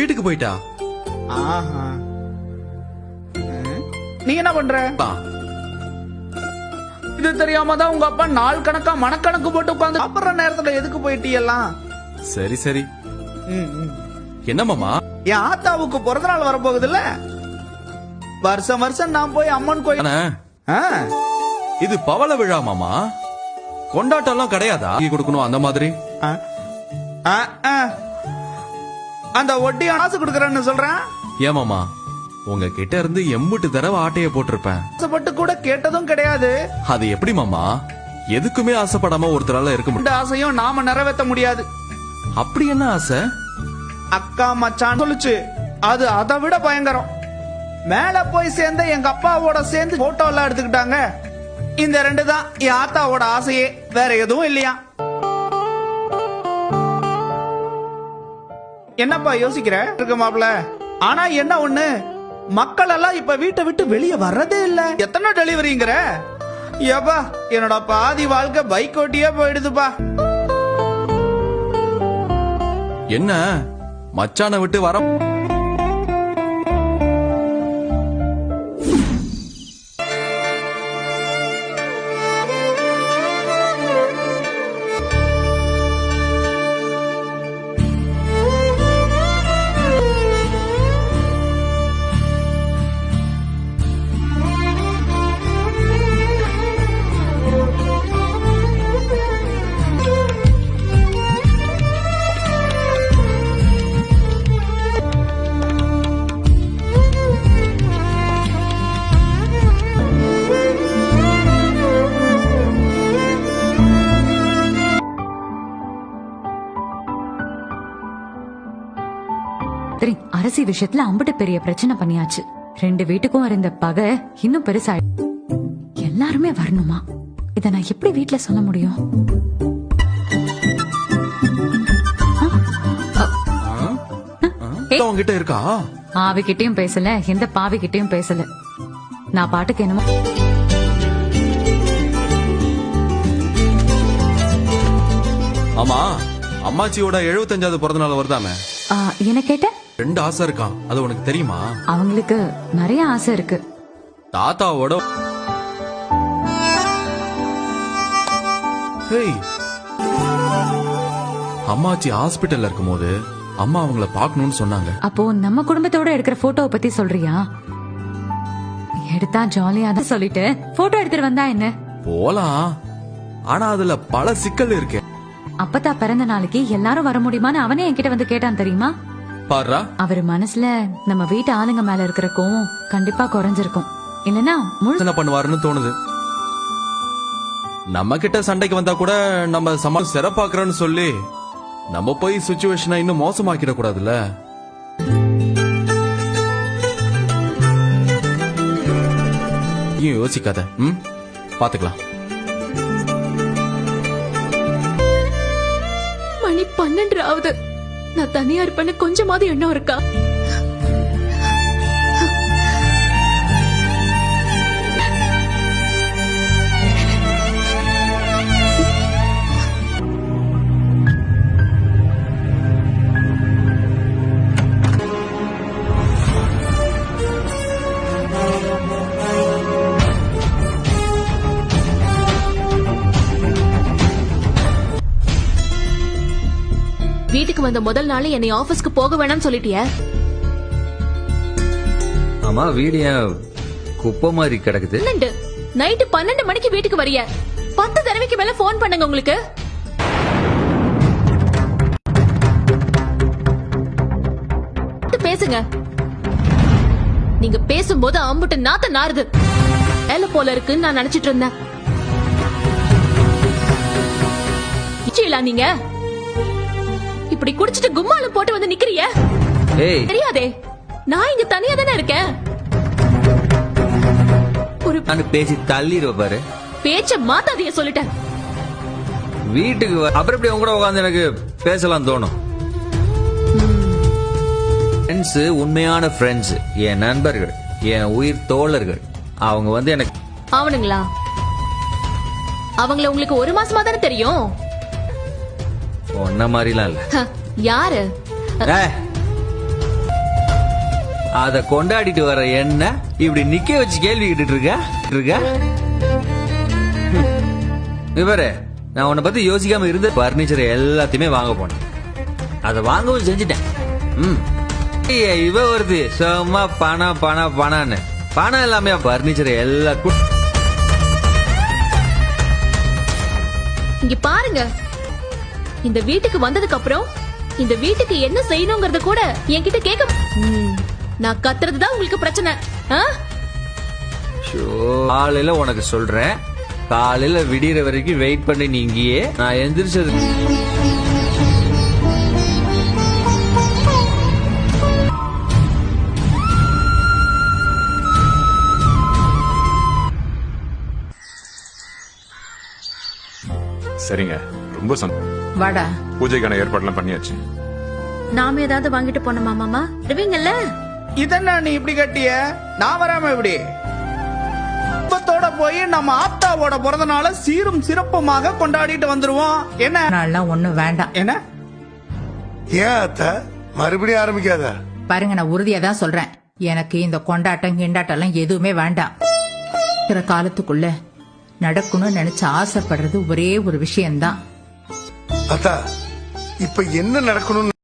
வீட்டுக்கு போயிட்டா. ஆஹா. நீ என்ன பண்ற? இது தெரியாம தான் உங்க அப்பா நாள் கணக்கா மனக்கணக்கு போட்டு உட்கார்ந்து சாப்பிடுற நேரத்துல எதுக்கு போயிட்டீ எல்லாம்? சரி சரி. என்ன மாமா? என் ஆத்தாவுக்கு பிறந்த நாள் வரப்போகுது இல்ல, வருஷம் வருஷம் நான் போய் அம்மன் கோயில். இது பவள விழா மாமா, கொண்டாட்டம் எல்லாம் கிடையாதா? கொடுக்கணும் அந்த மாதிரி. அந்த ஒட்டி காசு கொடுக்கறேன்னு சொல்றேன். ஏமாமா, உங்க கிட்ட இருந்து எம்புட்டு தடவை ஆட்டைய போட்டிருப்பேன். ஆசைப்பட்டு கூட கேட்டதும் கிடையாது. அது எப்படி மாமா? எதுக்குமே ஆசைப்படாம ஒருத்தரால இருக்க முடியும். இந்த ஆசையும் நாம நிறைவேற்ற முடியாது. அப்படி என்ன ஆசை? அக்கா மச்சான் சொல்லுச்சு, அது அதை விட பயங்கரம். மேல போய் சேர்ந்த எங்க அப்பாவோட சேர்ந்து போட்டோ எல்லாம் எடுத்துக்கிட்டாங்க. இந்த ரெண்டு தான் என் ஆத்தாவோட ஆசையே, வேற எதுவும் இல்லையா? என்னப்பா யோசிக்கிற இருக்க மாப்ள? ஆனா என்ன ஒண்ணு, மக்கள் எல்லாம் இப்ப வீட்டை விட்டு வெளியே வர்றதே இல்ல. எத்தனை டெலிவரிங்கிற? ஏப்பா, என்னோட பாதி வாழ்க்கை பைக் ஓட்டியே போயிடுதுப்பா. என்ன மச்சான விட்டு வர? அரசி விஷயத்துல அம்புட்டு பெரிய பிரச்சனை பண்ணியாச்சு. ரெண்டு வீட்டுக்கும் இருந்த பகை இன்னும் பெருசா. எல்லாருமே வரணுமா? இத நான் எப்படி வீட்டுல சொல்ல முடியும்? உங்ககிட்ட இருக்கா? ஆவிக்கிட்டையும் பேசல, எந்த பாவிக்கிட்டையும் பேசல. நான் பாட்டுக்கு என்னமோ. ஆமா, அம்மாச்சியோட 75வது பிறந்த நாள் வருதாமே. என்ன கேட்ட? ரெண்டு ஆசை இருக்கான், அது உனக்கு தெரியுமா? அவங்களுக்கு நிறைய ஆசை இருக்கு. தாத்தாவோட அம்மாச்சி ஹாஸ்பிட்டல்ல இருக்கும் போது அம்மா அவங்கள பாக்கணும்னு சொன்னாங்க. அப்போ நம்ம குடும்பத்தோட எடுக்கிற போட்டோவை பத்தி சொல்றியா? எடுத்தா ஜாலியா தான் சொல்லிட்டு போட்டோ எடுத்துட்டு வந்தா என்ன? போலாம், ஆனா அதுல பல சிக்கல் இருக்கு. அப்பத்தா பிறந்த நாளைக்கு எல்லாரும் வர முடியுமான்னு அவனே என்கிட்ட வந்து கேட்டான் தெரியுமா? பாரா, அவர் மனசுல நம்ம வீட்டு ஆளுங்க மேல இருக்கிற கோவம் கண்டிப்பா குறைஞ்சிருக்கும். இல்லனா முழு பண்ணுவாருன்னு தோணுது. நம்ம கிட்ட சண்டைக்கு வந்தா கூட நம்ம சமாளம் சிறப்பாக்குறோன்னு சொல்லி நம்ம போய் சிச்சுவேஷனை இன்னும் மோசமாக்கிட கூடாதுல்ல. ஏன் யோசிக்காத, பாத்துக்கலாம். மணி 12 ஆகுது. நான் தனியா இருப்பேன்னு கொஞ்சமாவது எண்ணம் இருக்கா? வீட்டுக்கு வந்த முதல் நாள் என்னை ஆபீஸ்க்கு போக வேணாம்னு சொல்லிட்டிய. ஆமா, வீடு ஏன் குப்பை மாதிரி கிடக்குது? நைட்டு 12 மணிக்கு வீட்டுக்கு வரிய 10 தடவைக்கு மேல போன் பண்ணுங்க உங்களுக்கு. பேசுங்க. நீங்க பேசும்போது அம்புட்டு நாத்த நாறுது. வேலை போல இருக்குன்னு நான் நினைச்சிட்டு இருந்தேன். நீங்க இப்படி குடிச்சிட்டு கும்மால போட்டு வந்து நிக்கிறிய? தெரியாதே, நான் இங்க தனியா தானே இருக்கேன். ஒரு பேசி தள்ளிடுவ பாரு. பேச்ச மாத்தாதீங்க சொல்லிட்டேன். வீட்டுக்கு அப்புறம் எப்படி உங்க கூட உட்காந்து எனக்கு பேசலாம் தோணும். ஃப்ரெண்ட்ஸ், உண்மையான ஃப்ரெண்ட்ஸ், என் நண்பர்கள், என் உயிர் தோழர்கள், அவங்க வந்து எனக்கு. அவனுங்களா? அவங்கள உங்களுக்கு ஒரு மாசமா தானே தெரியும். ஒன்ன மாதிரிலாம் இல்ல. யாரு? அத கொண்டாடிட்டு வர என்ன இப்படி நிக்க வச்சு கேள்வி கேட்டுட்டு இருக்க இவரே, நான் உன்னை பத்தி யோசிக்காம இருந்த பர்னிச்சர் எல்லாத்தையுமே வாங்க போனேன். அத வாங்கவும் செஞ்சுட்டேன். இவ வருது சும்மா பணான்னு பணம் எல்லாமே பர்னிச்சர் எல்லாத்துக்கும். இங்க பாருங்க, இந்த வீட்டுக்கு வந்ததுக்கு அப்புறம் இந்த வீட்டுக்கு என்ன செய்யணுங்கிறத கூட என்கிட்ட கேட்க நான் கத்துறதுதான் உங்களுக்கு பிரச்சனை. ஆ? காலையில உனக்கு சொல்றேன், காலையில விடியற வரைக்கும் வெயிட் பண்ணி நீ இங்கேயே. நான் எந்திரிச்சது சரிங்க, ரொம்ப வாடா. பூஜைக்கான ஏற்பாடுலாம் பண்ணியாச்சு. நாம ஏதாவது வாங்கிட்டு போனோமா மாமா? வருவீங்கல்ல? இதென்ன நீ இப்படி கட்டிய? நான் வராம இப்படி குடும்பத்தோட போய் நம்ம ஆத்தாவோட பிறந்த நாளை சீரும் சிறப்புமாக கொண்டாடிட்டு வந்துருவோம். என்ன நாள்லாம் ஒண்ணும் வேண்டாம். என்ன ஏன் அத்தா மறுபடியும் ஆரம்பிக்காத? பாருங்க, நான் உறுதியா தான் சொல்றேன். எனக்கு இந்த கொண்டாட்டம் கிண்டாட்டம் எல்லாம் எதுவுமே வேண்டாம். இருக்கிற காலத்துக்குள்ள நடக்கணும்னு நினைச்சு ஆசைப்படுறது ஒரே ஒரு விஷயம்தான். அத்தா இப்ப என்ன நடக்கணும்னு